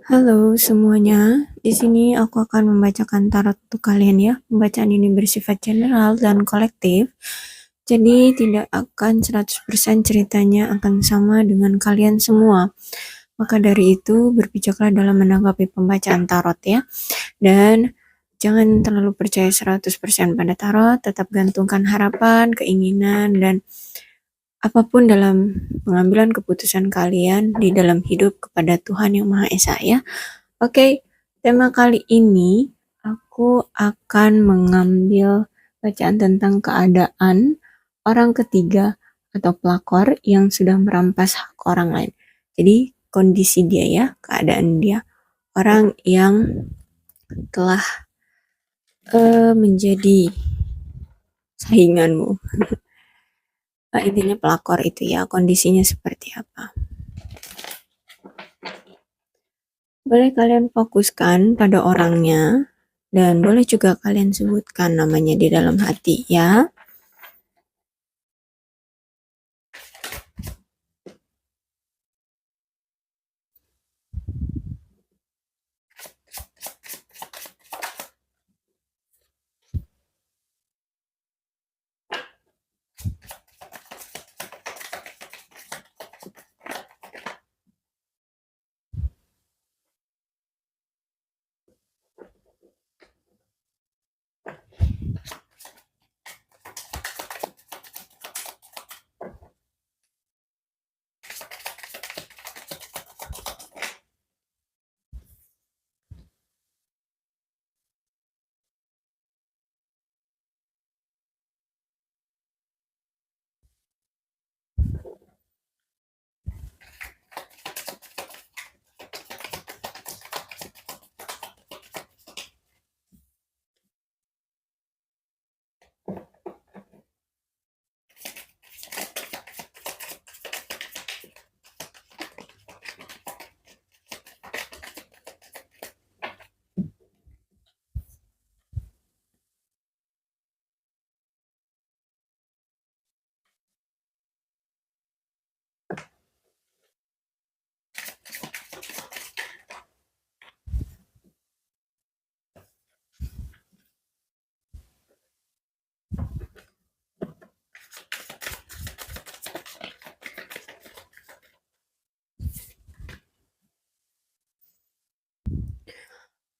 Halo semuanya, di sini aku akan membacakan tarot untuk kalian ya. Pembacaan ini bersifat general dan kolektif, jadi tidak akan 100% ceritanya akan sama dengan kalian semua. Maka dari itu, berbijaklah dalam menanggapi pembacaan tarot ya. Dan jangan terlalu percaya 100% pada tarot, tetap gantungkan harapan, keinginan, dan apapun dalam pengambilan keputusan kalian di dalam hidup kepada Tuhan Yang Maha Esa ya. Oke, tema kali ini aku akan mengambil bacaan tentang keadaan orang ketiga atau pelakor yang sudah merampas hak orang lain. Jadi kondisi dia ya, keadaan dia. Orang yang telah menjadi sainganmu. Intinya pelakor itu ya, kondisinya seperti apa. Boleh kalian fokuskan pada orangnya, dan boleh juga kalian sebutkan namanya di dalam hati ya.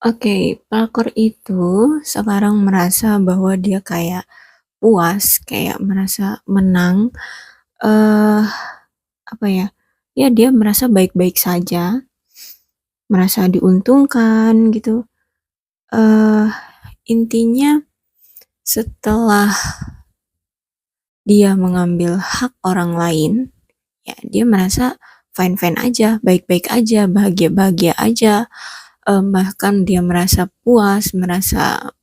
Oke, pelakor itu sekarang merasa bahwa dia kayak puas, kayak merasa menang, eh apa ya? Ya dia merasa baik-baik saja, merasa diuntungkan gitu. eh Intinya setelah dia mengambil hak orang lain, ya dia merasa fine-fine aja, baik-baik aja, bahagia-bahagia aja. Bahkan dia merasa puas, merasa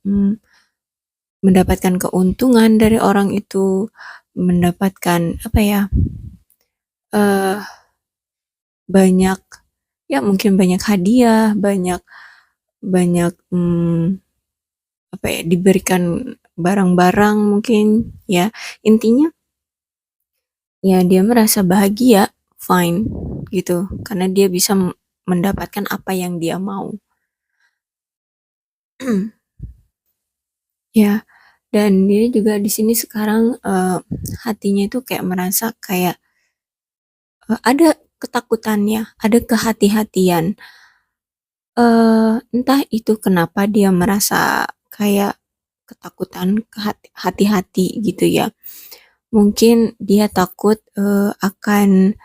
mendapatkan keuntungan dari orang itu, mendapatkan apa ya, eh banyak, ya mungkin banyak hadiah, banyak banyak apa ya, diberikan barang-barang mungkin ya. Intinya ya dia merasa bahagia, fine gitu, karena dia bisa mendapatkan apa yang dia mau. Ya, dan dia juga di sini sekarang hatinya itu kayak merasa kayak ada ketakutannya, ada kehati-hatian. Entah itu kenapa dia merasa kayak ketakutan, hati-hati gitu ya. Mungkin dia takut akan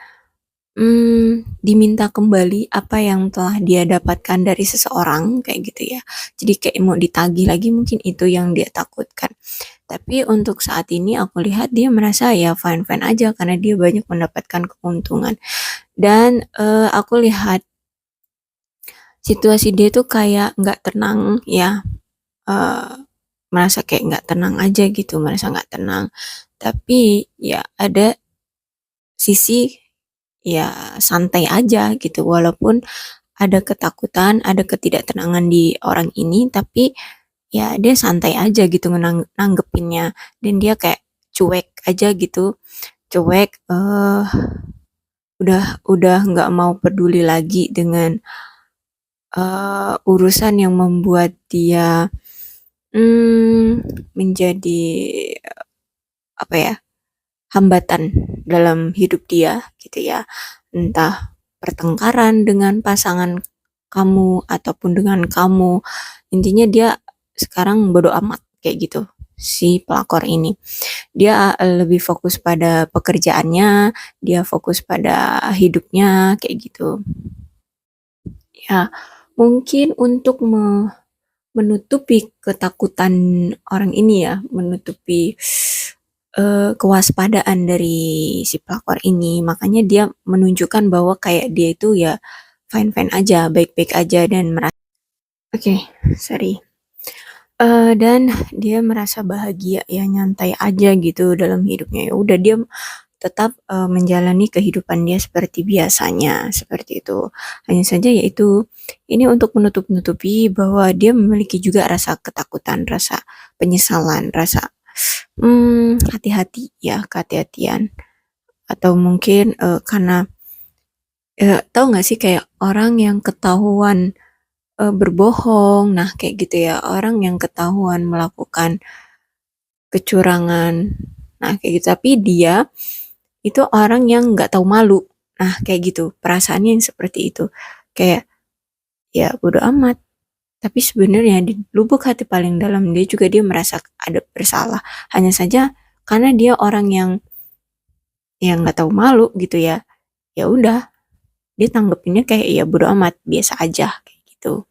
diminta kembali apa yang telah dia dapatkan dari seseorang kayak gitu ya. Jadi kayak mau ditagih lagi, mungkin itu yang dia takutkan. Tapi untuk saat ini aku lihat dia merasa ya fine-fine aja karena dia banyak mendapatkan keuntungan. Dan aku lihat situasi dia tuh kayak nggak tenang ya, eh, merasa kayak nggak tenang aja gitu, merasa nggak tenang. Tapi ya ada sisi ya santai aja gitu, walaupun ada ketakutan, ada ketidaktenangan di orang ini, tapi ya dia santai aja gitu nanggepinnya, dan dia kayak cuek aja gitu, cuek, udah nggak mau peduli lagi dengan urusan yang membuat dia menjadi apa ya, hambatan dalam hidup dia gitu ya. Entah pertengkaran dengan pasangan kamu ataupun dengan kamu. Intinya dia sekarang bodo amat kayak gitu si pelakor ini. Dia lebih fokus pada pekerjaannya, dia fokus pada hidupnya kayak gitu. Ya, mungkin untuk menutupi ketakutan orang ini ya, menutupi kewaspadaan dari si pelakor ini. Makanya dia menunjukkan bahwa kayak dia itu ya fine-fine aja, baik-baik aja dan merasa oke, sorry. Dan dia merasa bahagia ya, nyantai aja gitu dalam hidupnya. Ya udah dia tetap menjalani kehidupan dia seperti biasanya, seperti itu. Hanya saja yaitu ini untuk menutup-nutupi bahwa dia memiliki juga rasa ketakutan, rasa penyesalan, rasa hati-hati ya, kehati-hatian. Atau mungkin karena tahu nggak sih kayak orang yang ketahuan berbohong, nah kayak gitu ya, orang yang ketahuan melakukan kecurangan, nah kayak gitu. Tapi dia itu orang yang nggak tahu malu, nah kayak gitu, perasaannya yang seperti itu, kayak ya bodo amat. Tapi sebenarnya di lubuk hati paling dalam dia merasa ada bersalah. Hanya saja karena dia orang yang nggak tahu malu gitu ya. Ya udah, dia tanggepinnya kayak ya bodo amat, biasa aja kayak gitu.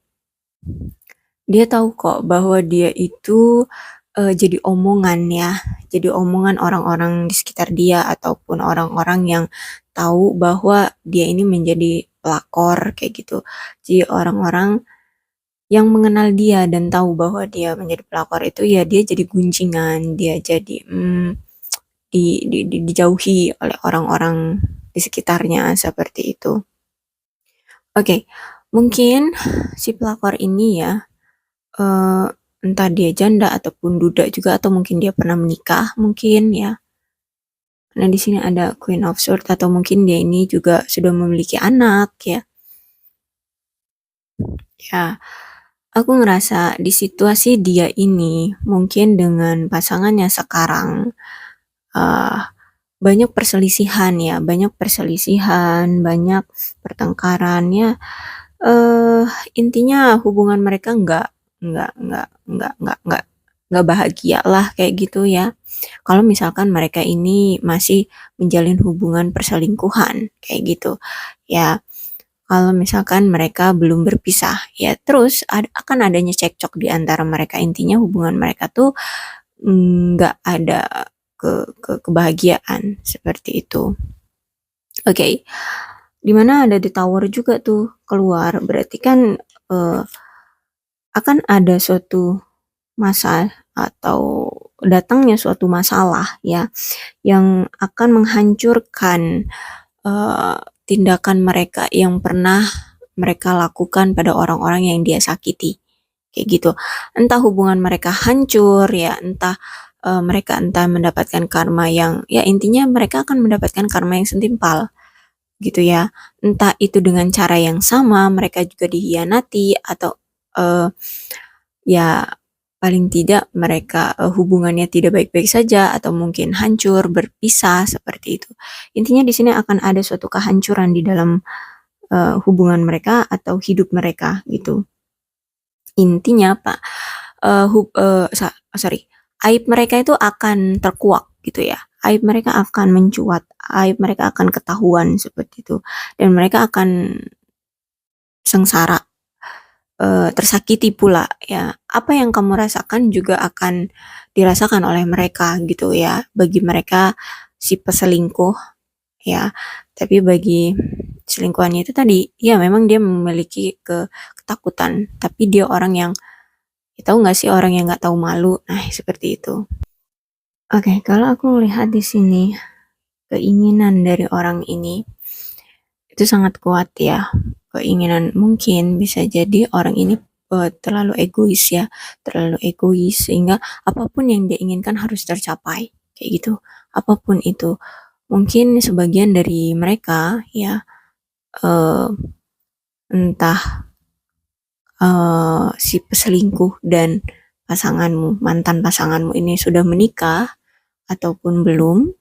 Dia tahu kok bahwa dia itu jadi omongan ya, jadi omongan orang-orang di sekitar dia ataupun orang-orang yang tahu bahwa dia ini menjadi pelakor kayak gitu. Jadi orang-orang yang mengenal dia dan tahu bahwa dia menjadi pelakor itu ya dia jadi gunjingan, dia jadi dijauhi oleh orang-orang di sekitarnya seperti itu. Oke, mungkin si pelakor ini ya, entah dia janda ataupun duda juga atau mungkin dia pernah menikah mungkin ya. Karena di sini ada Queen of Swords atau mungkin dia ini juga sudah memiliki anak ya. Ya, aku ngerasa di situasi dia ini mungkin dengan pasangannya sekarang uh, banyak perselisihan ya, banyak perselisihan, banyak pertengkaran ya. eh Intinya hubungan mereka nggak bahagia lah kayak gitu ya. Kalau misalkan mereka ini masih menjalin hubungan perselingkuhan kayak gitu ya. Kalau misalkan mereka belum berpisah ya, terus akan adanya cekcok di antara mereka. Intinya hubungan mereka tuh nggak ada kebahagiaan seperti itu. Oke, dimana ada di tower juga tuh keluar, berarti kan eh, akan ada suatu masa atau datangnya suatu masalah ya yang akan menghancurkan eh, tindakan mereka yang pernah mereka lakukan pada orang-orang yang dia sakiti kayak gitu. Entah hubungan mereka hancur ya, entah mereka entah mendapatkan karma yang ya intinya mereka akan mendapatkan karma yang setimpal gitu ya. Entah itu dengan cara yang sama mereka juga dihianati atau eh, ya paling tidak mereka hubungannya tidak baik-baik saja atau mungkin hancur, berpisah seperti itu. Intinya di sini akan ada suatu kehancuran di dalam hubungan mereka atau hidup mereka gitu. Intinya Pak, sorry, aib mereka itu akan terkuak gitu ya. Aib mereka akan mencuat, aib mereka akan ketahuan seperti itu, dan mereka akan sengsara, tersakiti pula ya. Apa yang kamu rasakan juga akan dirasakan oleh mereka gitu ya. Bagi mereka si peselingkuh ya, tapi bagi selingkuhannya itu tadi, ya memang dia memiliki ketakutan, tapi dia orang yang ya, tahu nggak sih orang yang nggak tahu malu, nah seperti itu. Oke, kalau aku melihat di sini keinginan dari orang ini itu sangat kuat ya. Keinginan mungkin bisa jadi orang ini terlalu egois ya, terlalu egois sehingga apapun yang dia inginkan harus tercapai, kayak gitu. Apapun itu, mungkin sebagian dari mereka ya, entah si peselingkuh dan mantan pasanganmu ini sudah menikah ataupun belum.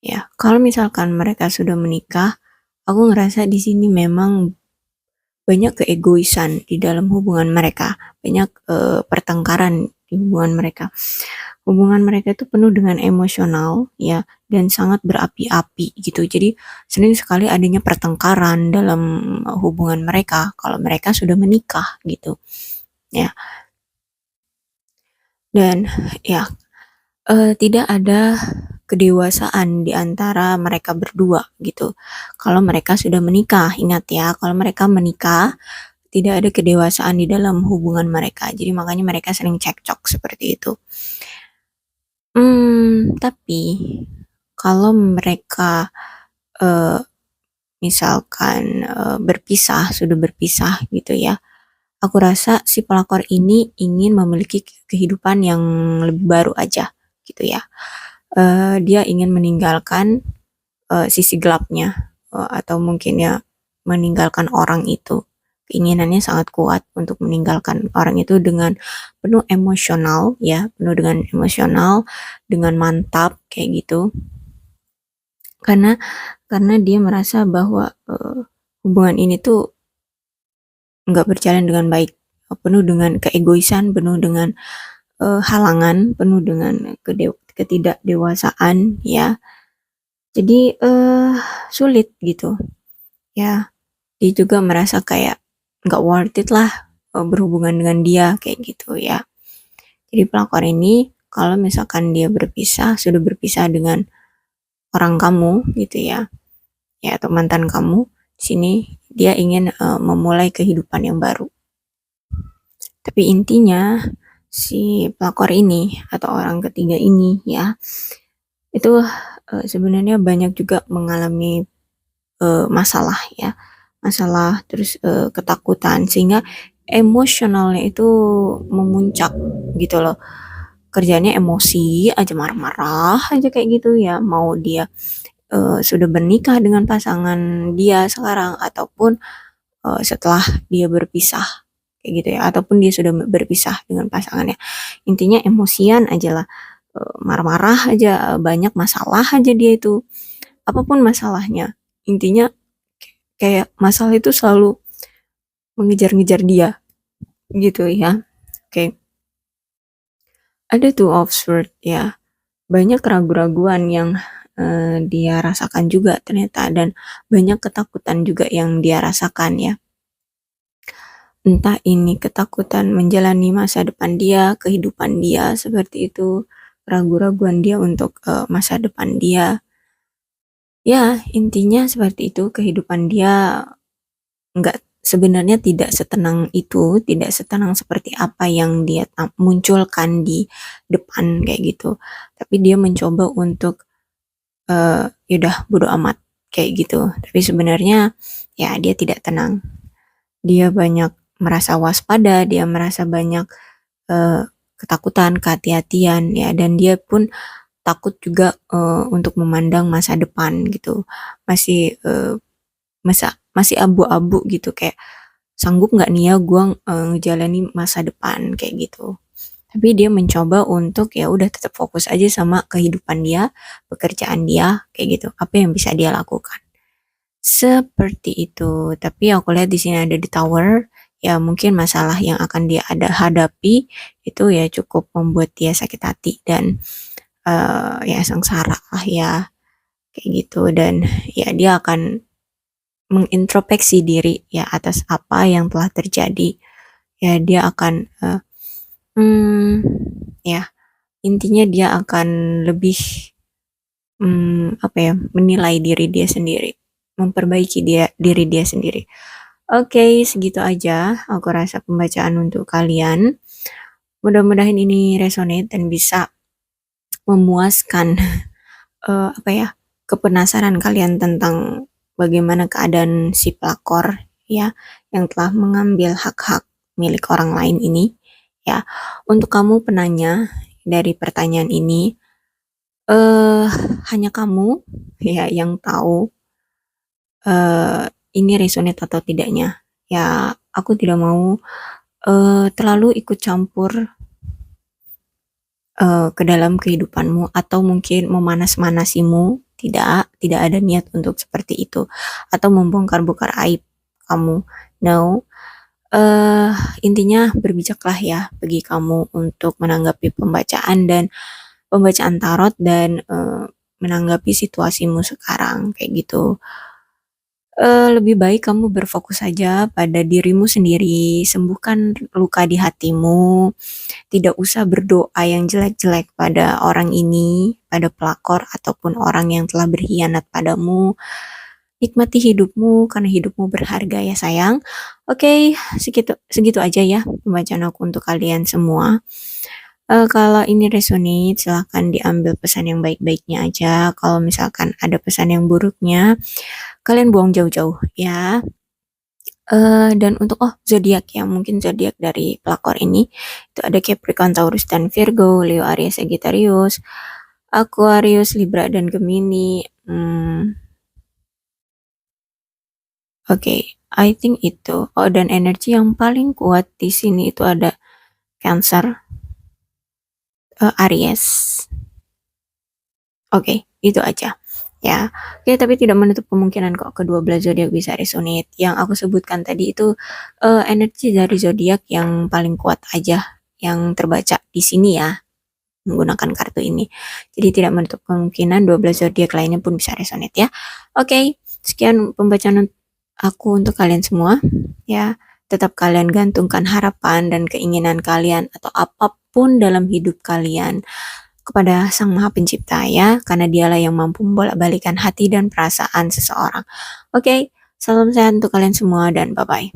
Ya, kalau misalkan mereka sudah menikah, aku ngerasa di sini memang banyak keegoisan di dalam hubungan mereka, banyak pertengkaran di hubungan mereka. Hubungan mereka itu penuh dengan emosional ya dan sangat berapi-api gitu. Jadi sering sekali adanya pertengkaran dalam hubungan mereka kalau mereka sudah menikah gitu. Ya. Dan ya tidak ada kedewasaan di antara mereka berdua gitu. Kalau mereka sudah menikah, ingat ya, kalau mereka menikah tidak ada kedewasaan di dalam hubungan mereka. Jadi makanya mereka sering cekcok seperti itu. Tapi kalau mereka eh, misalkan sudah berpisah gitu ya. Aku rasa si pelakor ini ingin memiliki kehidupan yang lebih baru aja gitu ya. Dia ingin meninggalkan sisi gelapnya atau mungkin ya meninggalkan orang itu. Keinginannya sangat kuat untuk meninggalkan orang itu dengan penuh emosional ya, penuh dengan emosional, dengan mantap kayak gitu. Karena karena dia merasa bahwa hubungan ini tuh nggak berjalan dengan baik, penuh dengan keegoisan, penuh dengan halangan, penuh dengan ketidakdewasaan ya. Jadi sulit gitu ya. Dia juga merasa kayak nggak worth it lah berhubungan dengan dia kayak gitu ya. Jadi pelakor ini kalau misalkan dia sudah berpisah dengan orang kamu gitu ya, ya atau mantan kamu, sini dia ingin memulai kehidupan yang baru. Tapi intinya si pelakor ini atau orang ketiga ini ya, itu sebenarnya banyak juga mengalami masalah ya, masalah terus ketakutan sehingga emosionalnya itu memuncak gitu loh. Kerjanya emosi aja, marah-marah aja kayak gitu ya, mau dia sudah bernikah dengan pasangan dia sekarang ataupun setelah dia berpisah kayak gitu ya, ataupun dia sudah berpisah dengan pasangannya, intinya emosian aja lah, marah-marah aja, banyak masalah aja dia itu, apapun masalahnya, intinya kayak masalah itu selalu mengejar-ngejar dia gitu ya. Oke, ada tuh Oxford ya, banyak keraguan-raguan yang dia rasakan juga ternyata, dan banyak ketakutan juga yang dia rasakan ya. Entah ini ketakutan menjalani masa depan dia, kehidupan dia seperti itu, ragu-raguan dia untuk masa depan dia. Ya, intinya seperti itu, kehidupan dia sebenarnya tidak setenang itu, tidak setenang seperti apa yang dia munculkan di depan kayak gitu. Tapi dia mencoba untuk yaudah bodo amat kayak gitu. Tapi sebenarnya ya dia tidak tenang. Dia banyak merasa waspada, dia merasa banyak ketakutan, kehati-hatian ya, dan dia pun takut juga untuk memandang masa depan gitu. Masih masih abu-abu gitu, kayak sanggup nggak nih ya gue ngejalani masa depan kayak gitu. Tapi dia mencoba untuk ya udah tetap fokus aja sama kehidupan dia, pekerjaan dia kayak gitu. Apa yang bisa dia lakukan? Seperti itu. Tapi aku lihat di sini ada di tower, ya mungkin masalah yang akan dia hadapi itu ya cukup membuat dia sakit hati dan ya sengsara lah ya kayak gitu, dan ya dia akan mengintrospeksi diri ya atas apa yang telah terjadi. Ya dia akan ya intinya dia akan lebih apa ya, menilai diri dia sendiri, memperbaiki diri dia sendiri. Oke, segitu aja aku rasa pembacaan untuk kalian. Mudah-mudahan ini resonate dan bisa memuaskan apa ya, kepenasaran kalian tentang bagaimana keadaan si pelakor ya yang telah mengambil hak-hak milik orang lain ini ya. Untuk kamu penanya dari pertanyaan ini, eh hanya kamu ya yang tahu ini resonate atau tidaknya. Ya aku tidak mau terlalu ikut campur ke dalam kehidupanmu atau mungkin memanas-manasimu. Tidak ada niat untuk seperti itu atau membongkar-bongkar aib kamu. No, eh intinya berbijaklah ya bagi kamu untuk menanggapi pembacaan tarot dan menanggapi situasimu sekarang kayak gitu. Lebih baik kamu berfokus saja pada dirimu sendiri, sembuhkan luka di hatimu, tidak usah berdoa yang jelek-jelek pada orang ini, pada pelakor ataupun orang yang telah berkhianat padamu. Nikmati hidupmu karena hidupmu berharga ya sayang. Oke, segitu segitu aja ya pembacaan aku untuk kalian semua. Kalau ini resonate, silahkan diambil pesan yang baik-baiknya aja. Kalau misalkan ada pesan yang buruknya, kalian buang jauh-jauh ya. Dan untuk zodiak ya, mungkin zodiak dari pelakor ini itu ada Capricorn, Taurus dan Virgo, Leo, Aries, Sagittarius, Aquarius, Libra dan Gemini. Oke, I think itu. Oh, dan energi yang paling kuat di sini itu ada Cancer, Aries. Oke, itu aja. Ya, oke, tapi tidak menutup kemungkinan kok kedua belah zodiak bisa resonate. Yang aku sebutkan tadi itu energi dari zodiak yang paling kuat aja yang terbaca di sini ya menggunakan kartu ini. Jadi tidak menutup kemungkinan 12 zodiak lainnya pun bisa resonate ya. Oke, sekian pembacaan aku untuk kalian semua ya. Tetap kalian gantungkan harapan dan keinginan kalian atau apapun dalam hidup kalian kepada Sang Maha Pencipta ya, karena dialah yang mampu membolak-balikan hati dan perasaan seseorang. Oke, salam sehat untuk kalian semua dan bye-bye.